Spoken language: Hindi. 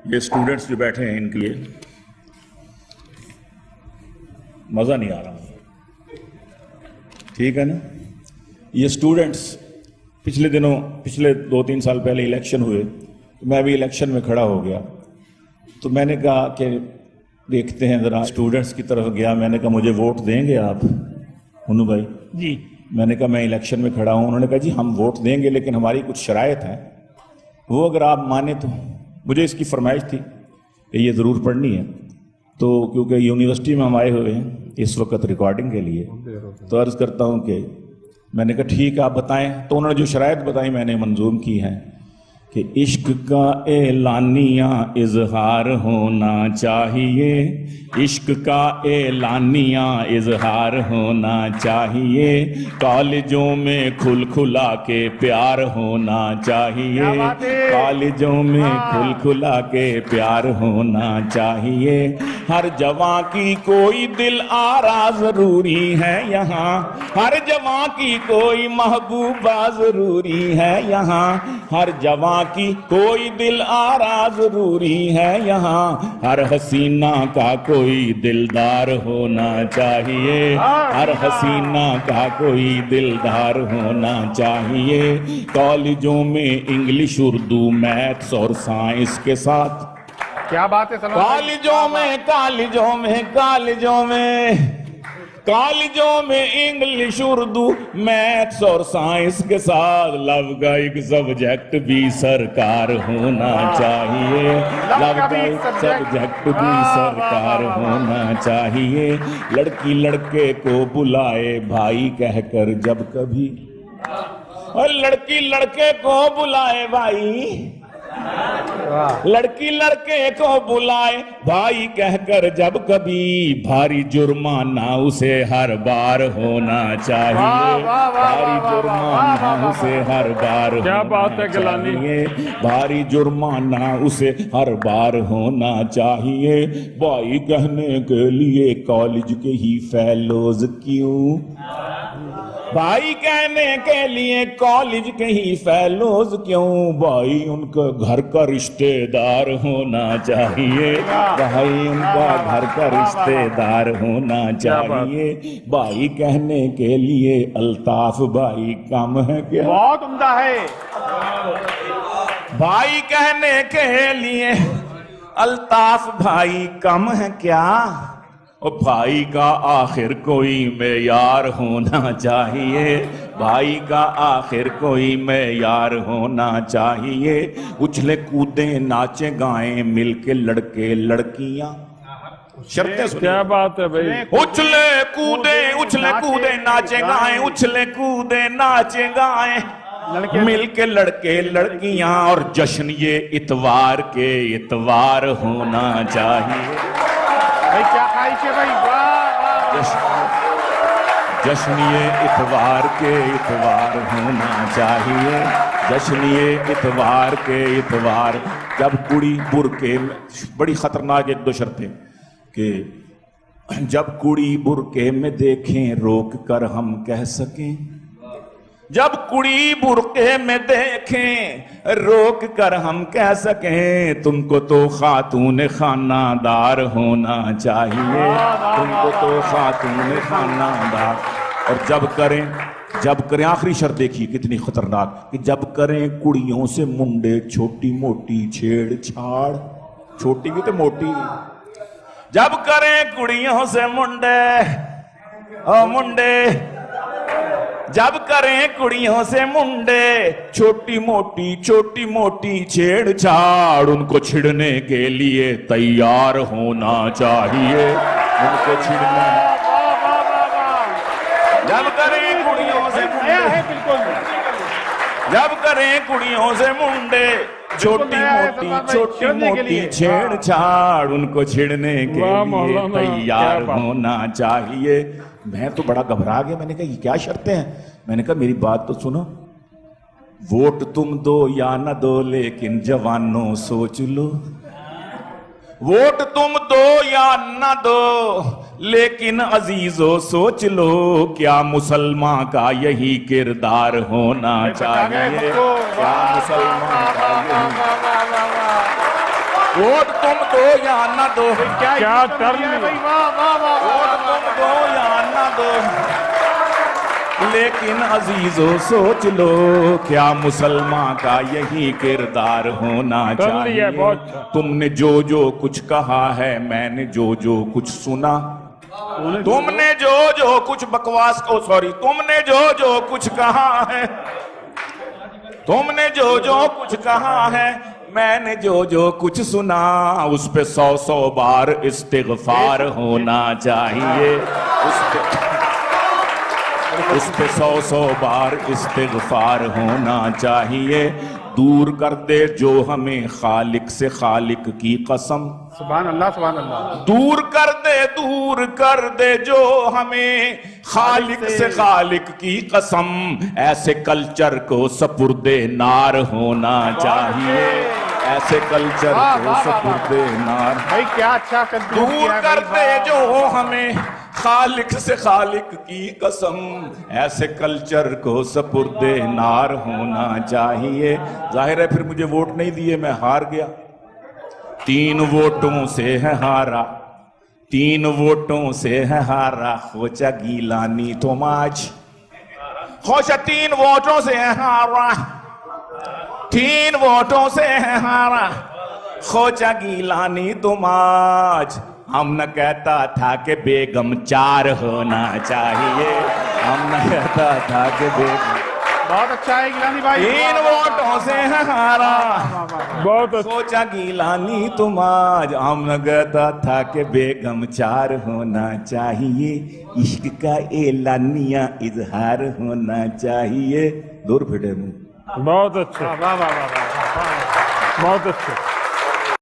ये स्टूडेंट्स जो बैठे हैं इनके लिए मज़ा नहीं आ रहा, ठीक है ना। ये स्टूडेंट्स पिछले 2-3 साल पहले इलेक्शन हुए, तो मैं भी इलेक्शन में खड़ा हो गया, तो मैंने कहा कि देखते हैं ज़रा, स्टूडेंट्स की तरफ गया, मैंने कहा मुझे वोट देंगे आप मुन्नू भाई जी। मैंने कहा मैं इलेक्शन में खड़ा हूँ। उन्होंने कहा जी हम वोट देंगे लेकिन हमारी कुछ शराइत है, वो अगर आप माने तो। मुझे इसकी फरमाइश थी कि ये ज़रूर पढ़नी है, तो क्योंकि यूनिवर्सिटी में हम आए हुए हैं इस वक्त रिकॉर्डिंग के लिए, तो अर्ज़ करता हूँ कि मैंने कहा ठीक है आप बताएं। तो उन्होंने जो शराइत बताई मैंने मंजूम की हैं कि इश्क का एलानिया इजहार होना चाहिए, इश्क का एलानिया इजहार होना चाहिए, कॉलेजों में खुल खुला के प्यार होना चाहिए, कॉलेजों में खुल खुला के प्यार होना चाहिए, हर जवां की कोई दिल आरा जरूरी है यहाँ, हर जवां की कोई महबूबा जरूरी है यहाँ, हर जवां की कोई दिल आरा जरूरी है यहाँ, हर हसीना का कोई दिलदार होना चाहिए, हर हसीना का कोई दिलदार होना चाहिए, कॉलेजों में इंग्लिश उर्दू मैथ्स और साइंस के साथ। क्या बात है कॉलेजों में इंग्लिश उर्दू मैथ्स और साइंस के साथ लव का एक सब्जेक्ट भी सरकार होना चाहिए, लव का एक सब्जेक्ट भी सरकार होना चाहिए, लड़की लड़के को बुलाए भाई कहकर जब कभी, और लड़की लड़के को बुलाए भाई, लड़की लड़के को बुलाए भाई कहकर जब कभी, भारी जुर्माना उसे हर बार होना चाहिए, भारी जुर्माना उसे हर बार होना चाहिए, भारी जुर्माना उसे हर बार होना चाहिए, भाई कहने के लिए कॉलेज के ही फेलोज क्यों, भाई कहने के लिए कॉलेज के ही फेलोज क्यों, भाई उनका घर का रिश्तेदार होना चाहिए, भाई उनका घर का रिश्तेदार होना चाहिए, भाई कहने के लिए अल्ताफ भाई कम है क्या, बहुत उम्दा है, भाई कहने के लिए अल्ताफ भाई कम है क्या, और भाई का आखिर कोई मेयार होना चाहिए, भाई का आखिर कोई मेयार होना चाहिए, उछले कूदे नाचे गाएं मिलके लड़के लड़कियां, शर्तें सुनिए। क्या बात है भाई, उछले कूदे नाचे गाएं, उछले कूदे नाचे गाएं मिलके लड़के लड़कियां, और जश्न ये इतवार के इतवार होना चाहिए, भाई क्या ख्वाहिश है भाई, जश्न ये इतवार के इतवार होना चाहिए, जश्न ये इतवार के इतवार, जब कुड़ी बुरके में, बड़ी खतरनाक 1-2 शर्तें कि जब कुड़ी बुरके में देखें रोक कर हम कह सकें, जब कुड़ी बुरके में देखें रोक कर हम कह सकें, तुमको तो खातून खानादार होना चाहिए, तुमको तो खातून खानादार, और जब करें आखिरी शर्त देखिए कितनी खतरनाक, कि जब करें कुड़ियों से मुंडे छोटी मोटी छेड़छाड़, छोटी भी तो मोटी, जब करें कुड़ियों से जब करें कुड़ियों से मुंडे छोटी मोटी छेड़छाड़, उनको छिड़ने के लिए तैयार होना चाहिए, उनको छिड़ने, जब करें कुड़ियों से मुंडे छोटी मोटी छेड़छाड़, उनको छिड़ने के लिए तैयार होना चाहिए। मैं तो बड़ा घबरा गया, मैंने कहा ये क्या शर्तें हैं, मैंने कहा मेरी बात तो सुनो, वोट तुम दो या न दो लेकिन जवानों सोच लो, वोट तुम दो या न दो लेकिन अजीजों सोच लो, क्या मुसलमान का यही किरदार होना चाहिए, क्या मुसलमान का यही, वोट तुम दो या ना दो, क्या टर्न है भाई, वाह वाह वाह वोट वाह तुम दो या ना दो, लेकिन अजीजों सोच लो क्या मुसलमान का यही किरदार होना कर लिया, चाहिए। बहुत अच्छा। तुमने जो जो कुछ कहा है, मैंने जो जो कुछ सुना, तुमने जो जो कुछ बकवास को सॉरी तुमने जो जो कुछ कहा है, तुमने जो जो कुछ कहा है, मैंने जो जो कुछ सुना, उस पे 100 बार इस्तिग़फ़ार होना चाहिए। उस पे 100 बार इस्तिग़फ़ार होना चाहिए। दूर कर दे जो हमें खालिक से खालिक की कसम, सुभान अल्लाह सुभान अल्लाह। दूर कर दे जो हमें खालिक से खालिक की कसम, ऐसे कल्चर को सपुर्दे नार होना चाहिए, ऐसे कल्चर को सपुर्दे नार। भाई क्या अच्छा कंक्लूड दूर किया है कर भाई, दे वाह। जो हमें खालिक से खालिक की कसम, ऐसे कल्चर को सपुर्दे नार होना चाहिए। जाहिर है फिर मुझे वोट नहीं दिए, मैं हार गया। 3 वोटों से है हारा, 3 वोटों से है हारा, खोचा गीलानी तुम आज, खोचा 3 वोटों से है हारा, 3 वोटों से है हारा, खोचा गीलानी तुम आज। हम न कहता था कि बेगम 4 होना चाहिए, हम न कहता था कि बेगम। बहुत अच्छा है गिलानी भाई, 3 वोटों से है हारा, बहुत अच्छा। सोचा गीलानी तुम आज। हम न कहता था कि बेगम 4 होना चाहिए, इश्क का एलानिया इजहार होना चाहिए। दूर फिटे मुंह। बहुत अच्छा, वाह वाह वाह वाह वाह। बहुत अच्छा।